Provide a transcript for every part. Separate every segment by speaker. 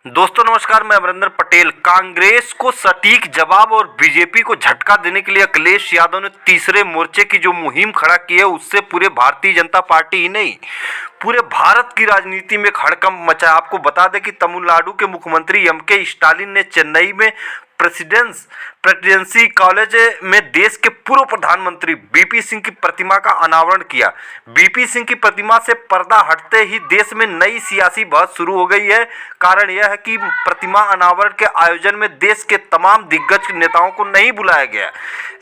Speaker 1: दोस्तों नमस्कार, मैं अमरिंदर पटेल। कांग्रेस को सटीक जवाब और बीजेपी को झटका देने के लिए अखिलेश यादव ने तीसरे मोर्चे की जो मुहिम खड़ा की है, उससे पूरे भारतीय जनता पार्टी ही नहीं, पूरे भारत की राजनीति में एक हड़कंप मचा। आपको बता दें कि तमिलनाडु के मुख्यमंत्री एम.के. स्टालिन ने चेन्नई में प्रेसिडेंसी कॉलेज में देश के पूर्व प्रधानमंत्री बीपी सिंह की प्रतिमा का अनावरण किया। बीपी सिंह की प्रतिमा से पर्दा हटते ही देश में नई सियासी बहस शुरू हो गई है। कारण यह है कि प्रतिमा अनावरण के आयोजन में देश के तमाम दिग्गज नेताओं को नहीं बुलाया गया,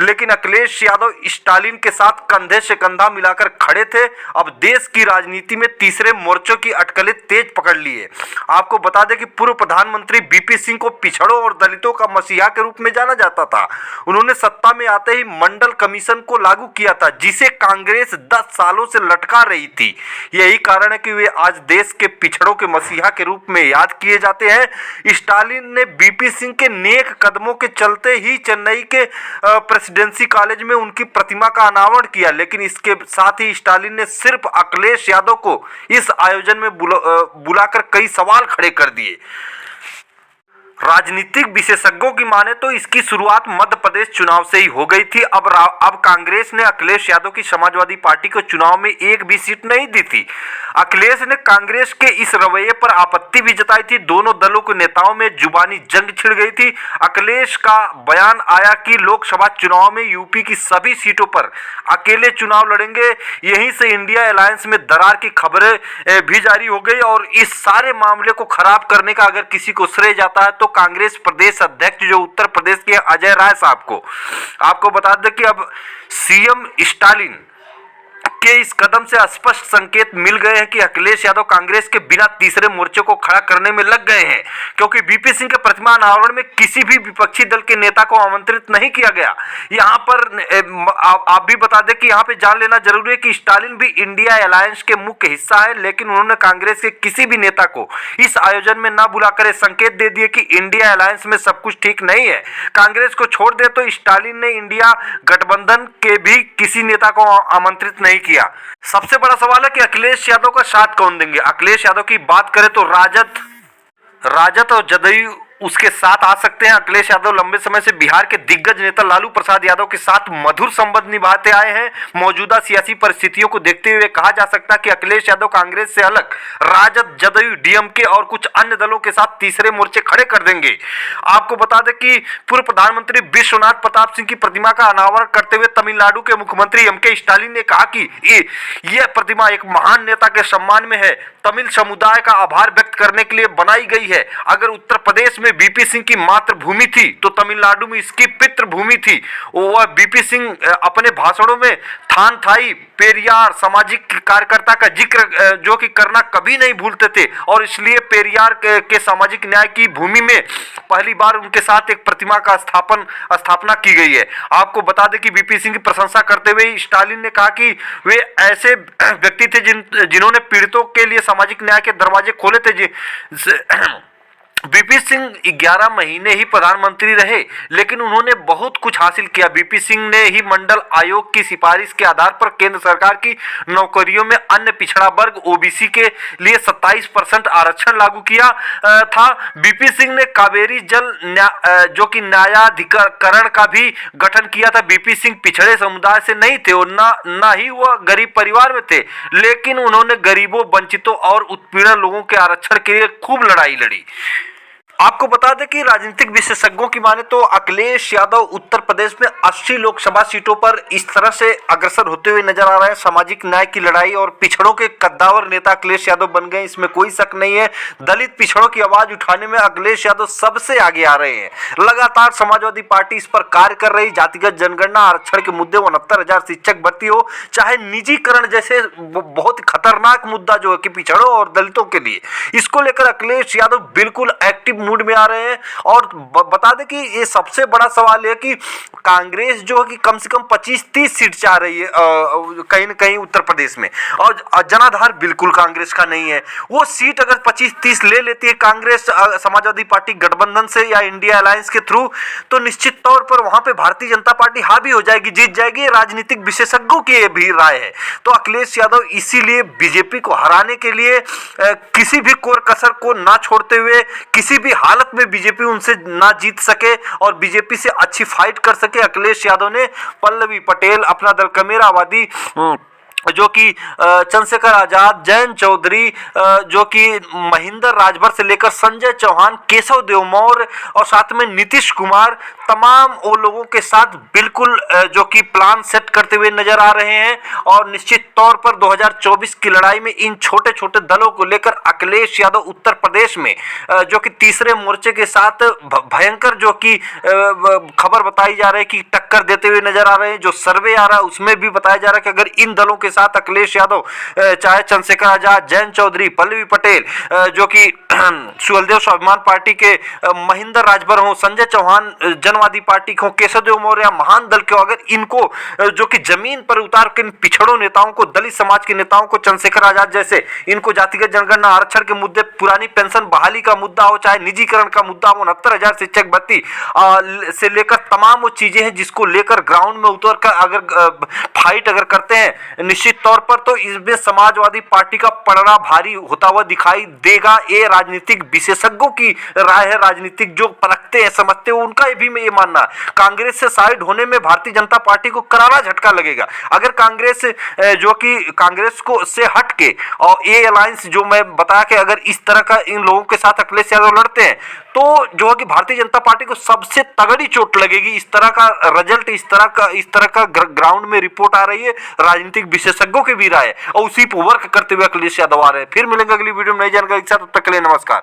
Speaker 1: लेकिन अखिलेश यादव स्टालिन के साथ कंधे से कंधा मिलाकर खड़े थे। अब देश की राजनीति में तीसरे मोर्चों की अटकलें तेज पकड़ ली है। आपको बता दें कि पूर्व प्रधानमंत्री बीपी सिंह को पिछड़ों और दलितों का मसीहा के रूप में जाना जाता था। उन्होंने सत्ता में आते ही मंडल कमीशन को लागू किया था, जिसे कांग्रेस 10 सालों से लटका रही थी। यही कारण है कि वे आज देश के पिछड़ों के मसीहा के रूप में याद किए जाते हैं। स्टालिन ने बीपी सिंह के नेक कदमों के चलते ही चेन्नई के प्रेसिडेंसी कॉलेज में उनकी प्रतिमा का अनावरण किया, लेकिन इसके साथ ही स्टालिन ने सिर्फ अखिलेश यादव को इस आयोजन में बुलाकर कई सवाल खड़े कर दिए। राजनीतिक विशेषज्ञों की माने तो इसकी शुरुआत मध्य प्रदेश चुनाव से ही हो गई थी। अब कांग्रेस ने अखिलेश यादव की समाजवादी पार्टी को चुनाव में एक भी सीट नहीं दी थी। अखिलेश ने कांग्रेस के इस रवैये पर आपत्ति भी जताई थी। दोनों दलों के नेताओं में जुबानी जंग छिड़ गई थी। अखिलेश का बयान आया कि लोकसभा चुनाव में यूपी की सभी सीटों पर अकेले चुनाव लड़ेंगे। यहीं से इंडिया अलायंस में दरार की खबरें भी जारी हो गई और इस सारे मामले को खराब करने का अगर किसी को श्रेय जाता है तो कांग्रेस प्रदेश अध्यक्ष जो उत्तर प्रदेश के अजय राय साहब को। आपको बता दें कि अब सीएम स्टालिन के इस कदम से स्पष्ट संकेत मिल गए हैं कि अखिलेश यादव कांग्रेस के बिना तीसरे मोर्चे को खड़ा करने में लग गए हैं, क्योंकि बीपी सिंह के प्रतिमा अनावरण में किसी भी विपक्षी दल के नेता को आमंत्रित नहीं किया गया। यहां पर आप भी बता दें कि यहां पे जान लेना जरूरी है कि स्टालिन भी इंडिया अलायंस के मुख्य हिस्सा है, लेकिन उन्होंने कांग्रेस के किसी भी नेता को इस आयोजन में न बुलाकर संकेत दे दिए कि इंडिया अलायंस में सब कुछ ठीक नहीं है। कांग्रेस को छोड़ दे तो स्टालिन ने इंडिया गठबंधन के भी किसी नेता को आमंत्रित नहीं किया। सबसे बड़ा सवाल है कि अखिलेश यादव का साथ कौन देंगे। अखिलेश यादव की बात करें तो राजद और जदयू उसके साथ आ सकते हैं। अखिलेश यादव लंबे समय से बिहार के दिग्गज नेता लालू प्रसाद यादव के साथ मधुर संबंध निभाते आए हैं। मौजूदा सियासी परिस्थितियों को देखते हुए कहा जा सकता है कि अखिलेश यादव कांग्रेस से अलग राजद, जदयू, डीएमके और कुछ अन्य दलों के साथ तीसरे मोर्चे खड़े कर देंगे। आपको बता दें कि पूर्व प्रधानमंत्री विश्वनाथ प्रताप सिंह की प्रतिमा का अनावरण करते हुए तमिलनाडु के मुख्यमंत्री एम.के. स्टालिन ने कहा कि यह प्रतिमा एक महान नेता के सम्मान में है, तमिल समुदाय का आभार व्यक्त करने के लिए बनाई गई है। अगर उत्तर प्रदेश में बीपी सिंह की मातृभूमि थी तो तमिलनाडु में इसकी पितृभूमि थी। वह बीपी सिंह अपने भाषणों में थान थाई पेरियार सामाजिक कार्यकर्ता का जिक्र जो कि करना कभी नहीं भूलते थे, और इसलिए पेरियार के सामाजिक न्याय की भूमि में पहली बार उनके साथ एक प्रतिमा का स्थापना की गई है। आपको बता दें कि बीपी सिंह की प्रशंसा करते हुए स्टालिन ने कहा कि वे ऐसे व्यक्ति थे जिन्होंने पीड़ितों के लिए सामाजिक न्याय के दरवाजे खोले थे। बीपी सिंह 11 महीने ही प्रधानमंत्री रहे, लेकिन उन्होंने बहुत कुछ हासिल किया। बीपी सिंह ने ही मंडल आयोग की सिफारिश के आधार पर केंद्र सरकार की नौकरियों में अन्य पिछड़ा वर्ग ओबीसी के लिए 27% आरक्षण लागू किया था। बीपी सिंह ने कावेरी जल जो कि न्यायाधिकरण का भी गठन किया था। बीपी सिंह पिछड़े समुदाय से नहीं थे और ना ही वह गरीब परिवार में थे, लेकिन उन्होंने गरीबों, वंचितों और उत्पीड़ित लोगों के आरक्षण के लिए खूब लड़ाई लड़ी। आपको बता दें कि राजनीतिक विशेषज्ञों की माने तो अखिलेश यादव उत्तर प्रदेश में 80 लोकसभा सीटों पर इस तरह से अग्रसर होते हुए नजर आ रहे हैं। सामाजिक न्याय की लड़ाई और पिछड़ों के कद्दावर नेता अखिलेश यादव बन गए, इसमें कोई शक नहीं है। दलित पिछड़ों की आवाज उठाने में अखिलेश यादव सबसे आगे आ रहे हैं। लगातार समाजवादी पार्टी इस पर कार्य कर रही। जातिगत जनगणना, आरक्षण के मुद्दे, 69,000 शिक्षक भर्ती हो, चाहे निजीकरण जैसे बहुत खतरनाक मुद्दा जो है कि पिछड़ों और दलितों के लिए, इसको लेकर अखिलेश यादव बिल्कुल एक्टिव मूड में आ रहे हैं। और बता दें कि ये सबसे बड़ा सवाल है कि कांग्रेस जो है कि कम से कम 25-30 सीट चाह रही है कहीं न कहीं उत्तर प्रदेश में, और जनाधार बिल्कुल कांग्रेस का नहीं है। वो सीट अगर 25-30 ले लेती है कांग्रेस समाजवादी पार्टी गठबंधन से या इंडिया अलायंस के थ्रू, तो निश्चित तौर पर वहां पे भारतीय जनता पार्टी हावी हो जाएगी, जीत जाएगी। राजनीतिक विशेषज्ञों की भी राय है। तो अखिलेश यादव इसीलिए बीजेपी को हराने के लिए किसी भी कोर कसर को ना छोड़ते हुए, किसी भी हालत में बीजेपी उनसे ना जीत सके और बीजेपी से अच्छी फाइट कर सके, अखिलेश यादव ने पल्लवी पटेल, अपना दल कमेरावादी जो कि चंद्रशेखर आजाद, जयंत चौधरी, जो कि महेंद्र राजभर से लेकर संजय चौहान, केशव देव मौर्य और साथ में नीतीश कुमार, तमाम वो लोगों के साथ बिल्कुल जो कि प्लान सेट करते हुए नजर आ रहे हैं। और निश्चित तौर पर 2024 की लड़ाई में इन छोटे छोटे दलों को लेकर अखिलेश यादव उत्तर प्रदेश में जो कि तीसरे मोर्चे के साथ भयंकर जो कि खबर बताई जा रही है कि टक्कर देते हुए नजर आ रहे हैं। जो सर्वे आ रहा है उसमें भी बताया जा रहा है कि अगर इन दलों के साथ अखिलेश यादव, चाहे चंद्रशेखर आजाद, जयंत चौधरी, पल्लवी पटेल, जो कि सुहलदेव स्वाभिमान पार्टी के महेंद्र राजभर हो, संजय चौहान जनवादी पार्टी को, केशवदेव मौर्य महान दल के, अगर इनको जो कि जमीन पर उतार के पिछड़ों नेताओं को, दलित समाज के नेताओं को, चंद्रशेखर आजाद जैसे इनको जातिगत जनगणना, आरक्षण के मुद्दे, पुरानी पेंशन बहाली का मुद्दा हो, चाहे निजीकरण का मुद्दा हो, 69,000 शिक्षक भर्ती से लेकर तमाम वो चीजें हैं जिसको लेकर ग्राउंड में उतर कर अगर फाइट अगर करते हैं निश्चित तौर पर, तो इसमें समाजवादी पार्टी का पलड़ा भारी होता हुआ दिखाई देगा। ये राजनीतिक विशेषज्ञों की राय है, राजनीतिक जो परखते हैं, समझते हैं, उनका भी मैं ये मानना है। कांग्रेस से साइड होने में भारतीय जनता पार्टी को करारा झटका लगेगा। अगर कांग्रेस जो कि कांग्रेस को से हट के और ये अलायंस जो मैं बताया कि अगर इस तरह का इन लोगों के साथ अखिलेश यादव लड़ते हैं तो जो है कि भारतीय जनता पार्टी को सबसे तगड़ी चोट लगेगी। इस तरह का रिजल्ट, इस तरह का ग्राउंड में रिपोर्ट आ रही है, राजनीतिक विशेषज्ञों की भी राय है और उसी पर वर्क करते हुए अखिलेश यादव आ रहे हैं। फिर मिलेंगे अगली वीडियो में नई जानकारी के साथ, तब तक के लिए नमस्कार।